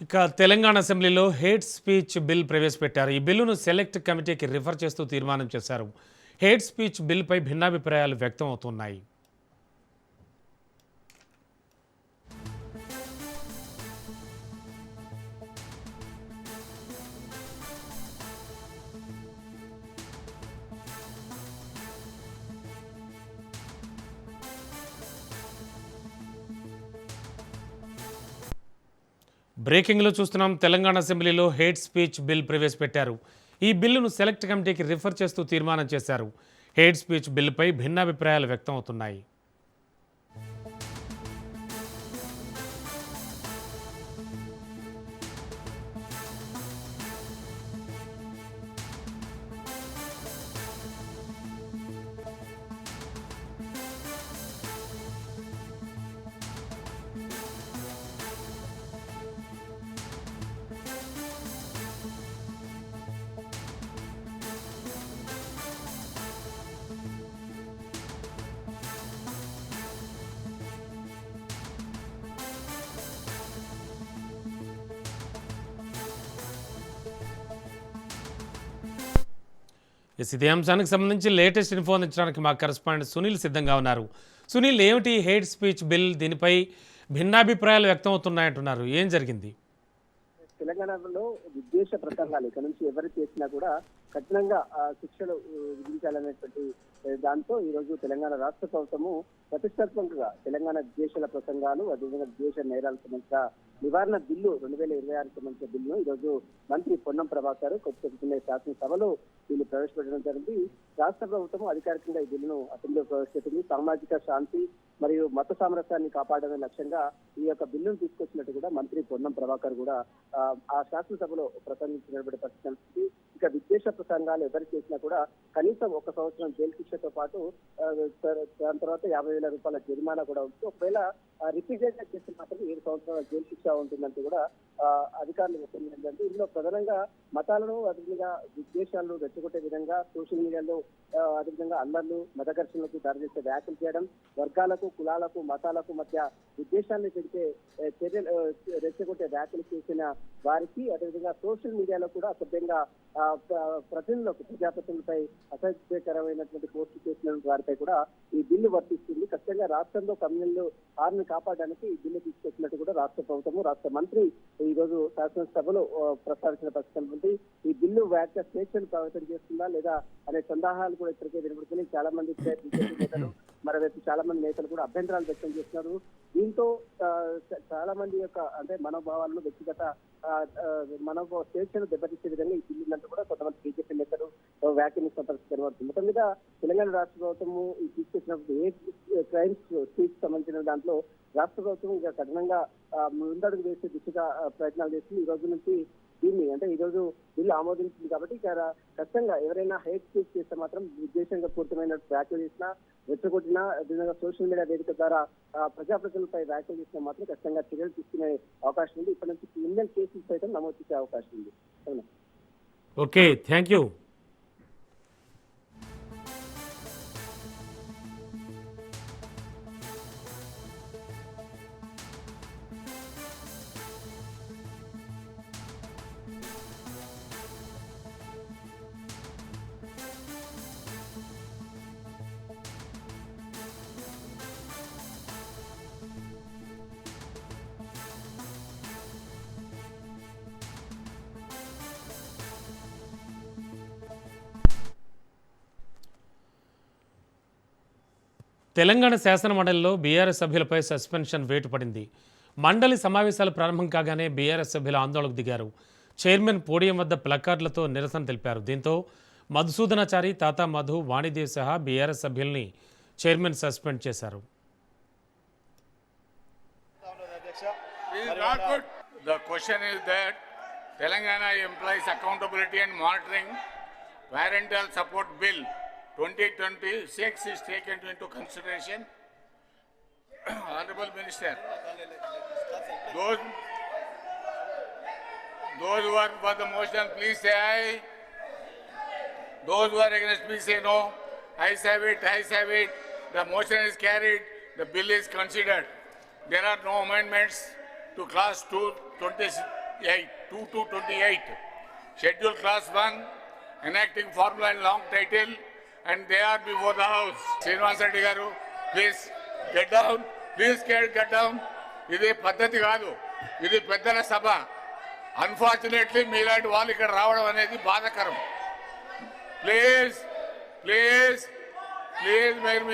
ఇక తెలంగాణ అసెంబ్లీలో hate speech bill ప్రవేశపెట్టారు. ఈ బిల్లును సెలెక్ట్ కమిటీకి రిఫర్ చేస్తూ తీర్మానం చేశారు. హేట్ స్పీచ్ బిల్పై భిన్నాభిప్రాయాలు వ్యక్తం అవుతున్నాయి. బ్రేకింగ్లో చూస్తున్నాం. తెలంగాణ అసెంబ్లీలో హేట్ స్పీచ్ బిల్ ప్రవేశపెట్టారు. ఈ బిల్లును సెలెక్ట్ కమిటీకి రిఫర్ చేస్తూ తీర్మానం చేశారు. హేట్ స్పీచ్ బిల్లుపై భిన్నాభిప్రాయాలు వ్యక్తం అవుతున్నాయి. ఇదే అంశానికి సంబంధించి లేటెస్ట్ ఇన్ఫో అందించడానికి మా కరెస్పాండెంట్ సునీల్ సిద్ధంగా ఉన్నారు. సునీల్, ఏమిటి హేట్ స్పీచ్ బిల్? దీనిపై భిన్నాభిప్రాయాలు వ్యక్తం అవుతున్నాయంటున్నారు. ఏం జరిగింది? తెలంగాణలో విద్వేష ప్రసంగాలు ఇక నుంచి ఎవరు చేసినా కూడా కఠినంగా శిక్షలు విధించాలనేటువంటి దాంతో ఈ రోజు తెలంగాణ రాష్ట్ర ప్రభుత్వము ప్రతిష్టాత్మకంగా తెలంగాణ విద్వేషాల ప్రసంగాలు అదేవిధంగా విద్వేష నేరాలకు సంబంధించిన నివారణ బిల్లు 2026 సంబంధించిన బిల్లును ఈ రోజు మంత్రి పొన్నం ప్రభాకర్ కొత్తపల్లి శాసనసభలో దీన్ని ప్రవేశపెట్టడం జరిగింది. రాష్ట్ర ప్రభుత్వం అధికారికంగా ఈ బిల్లును అసెంబ్లీలో ప్రవేశపెట్టింది. సామాజిక శాంతి మరియు మత సామరస్యాన్ని కాపాడమే లక్ష్యంగా ఈ యొక్క బిల్లును తీసుకొచ్చినట్టు కూడా మంత్రి పొన్నం ప్రభాకర్ కూడా ఆ శాసనసభలో ప్రసంగించినటువంటి పరిస్థితి. ఇక విద్వేష ప్రసంగాలు ఎవరు చేసినా కూడా కనీసం 1 సంవత్సరం జైలు శిక్షతో పాటు దాని తర్వాత 50,000 రూపాయల జరిమానా కూడా ఉంటుంది. ఒకవేళ రిపీటెడ్ గా చేస్తే మాత్రం 7 సంవత్సరాల జైలు శిక్ష ఉంటుందంటూ కూడా అధికారులు చెప్పిందంటే ఇందులో ప్రధానంగా మతాలను అదేవిధంగా విద్వేషాలను రెచ్చగొట్టే విధంగా సోషల్ మీడియాలో అదేవిధంగా అల్లర్లు మత ఘర్షణలకు దారితీసే వ్యాఖ్యలు చేయడం, వర్గాలకు కులాలకు మతాలకు మధ్య విద్వేషాన్ని పెంచే చర్యలు రెచ్చగొట్టే వ్యాఖ్యలు చేసిన వారికి అదేవిధంగా సోషల్ మీడియాలో కూడా అసభ్యంగా ప్రతినిధులకు ప్రజాప్రతినిధులపై అసభ్యకరమైనటువంటి పోస్టు చేసిన వారిపై కూడా ఈ బిల్లు వర్తిస్తుంది. ఖచ్చితంగా రాష్ట్రంలో కమ్యూనల్ హార్ని కాపాడడానికి ఈ బిల్లు తీసుకొచ్చినట్టు కూడా రాష్ట్ర ప్రభుత్వము రాష్ట్ర మంత్రి ఈ రోజు శాసనసభలో ప్రస్తావించిన పరిస్థితి. ఈ బిల్లు వ్యాఖ్య స్వేచ్ఛను ప్రభావితం చేస్తుందా లేదా అనే సందేహాలు కూడా ఇప్పటికే వినబడుతున్నాయి. చాలా మంది నేతలు మరోవైపు చాలా మంది నేతలు కూడా అభ్యంతరాలు వ్యక్తం చేస్తున్నారు. దీంతో చాలా మంది యొక్క అంటే మనోభావాలను వ్యక్తిగత మనోభావ స్వేచ్ఛను దెబ్బతీసే విధంగా ఈ బిల్లులంటూ కూడా కొంతమంది బీజేపీ నేతలు వ్యాఖ్యానిస్తున్న పరిస్థితి కనబడుతుంది. మొత్తం మీద తెలంగాణ రాష్ట్ర ప్రభుత్వము ఈ తీసుకొచ్చినప్పుడు ఏ క్రైమ్స్ స్పీచ్ సంబంధించిన దాంట్లో రాష్ట్ర ప్రభుత్వం ఇంకా కఠినంగా ముందడుగు వేసే దిశగా ప్రయత్నాలు చేస్తుంది. ఈ రోజు నుంచి దీన్ని అంటే ఈ రోజు బిల్లు ఆమోదించింది కాబట్టి ఖచ్చితంగా ఎవరైనా హేట్ స్పీచ్ చేస్తే మాత్రం విద్వేషంగా పూర్తమైన వ్యాఖ్యలు చేసినా రెచ్చగొట్టినా అదేవిధంగా సోషల్ మీడియా వేదిక ద్వారా ప్రజాప్రతినిధులపై వ్యాఖ్యలు చేసినా మాత్రం ఖచ్చితంగా చర్యలు తీసుకునే అవకాశం ఉంది. ఇప్పటి నుంచి క్రిమినల్ కేసులు సైతం నమోదు చేసే అవకాశం ఉంది. Okay, thank you. తెలంగాణ శాసన మండలిలో బీఆర్ఎస్ సభ్యులపై సస్పెన్షన్ వేటు పడింది. మండలి సమావేశాలు ప్రారంభం కాగానే బీఆర్ఎస్ సభ్యుల ఆందోళనకు దిగారు. చైర్మన్ పోడియం వద్ద ప్లకార్డులతో నిరసన తెలిపారు. దీంతో మధుసూదనాచారి, తాతా మధు, వాణిదేవ్ సహా బీఆర్ఎస్ సభ్యుల్ని చైర్మన్ సస్పెండ్ చేశారు. Telangana Employees Accountability and Monitoring Parental Support Bill 2026 is taken into consideration. Honorable Minister, those who are for the motion, please say aye. Those who are against, please say no. Ayes have it, ayes have it. The motion is carried. The bill is considered. There are no amendments to Class 2, 2 to 28. Schedule Class 1, enacting formula and long title, and they are before the House. Srinivas Reddy garu, please get down. Please get down. ఇది పద్ధతి కాదు, ఇది పెద్దల సభ. Unfortunately మీలాంటి వాళ్ళు ఇక్కడ రావడం అనేది బాధాకరం. ప్లీజ్ ప్లీజ్ ప్లీజ్ మీరు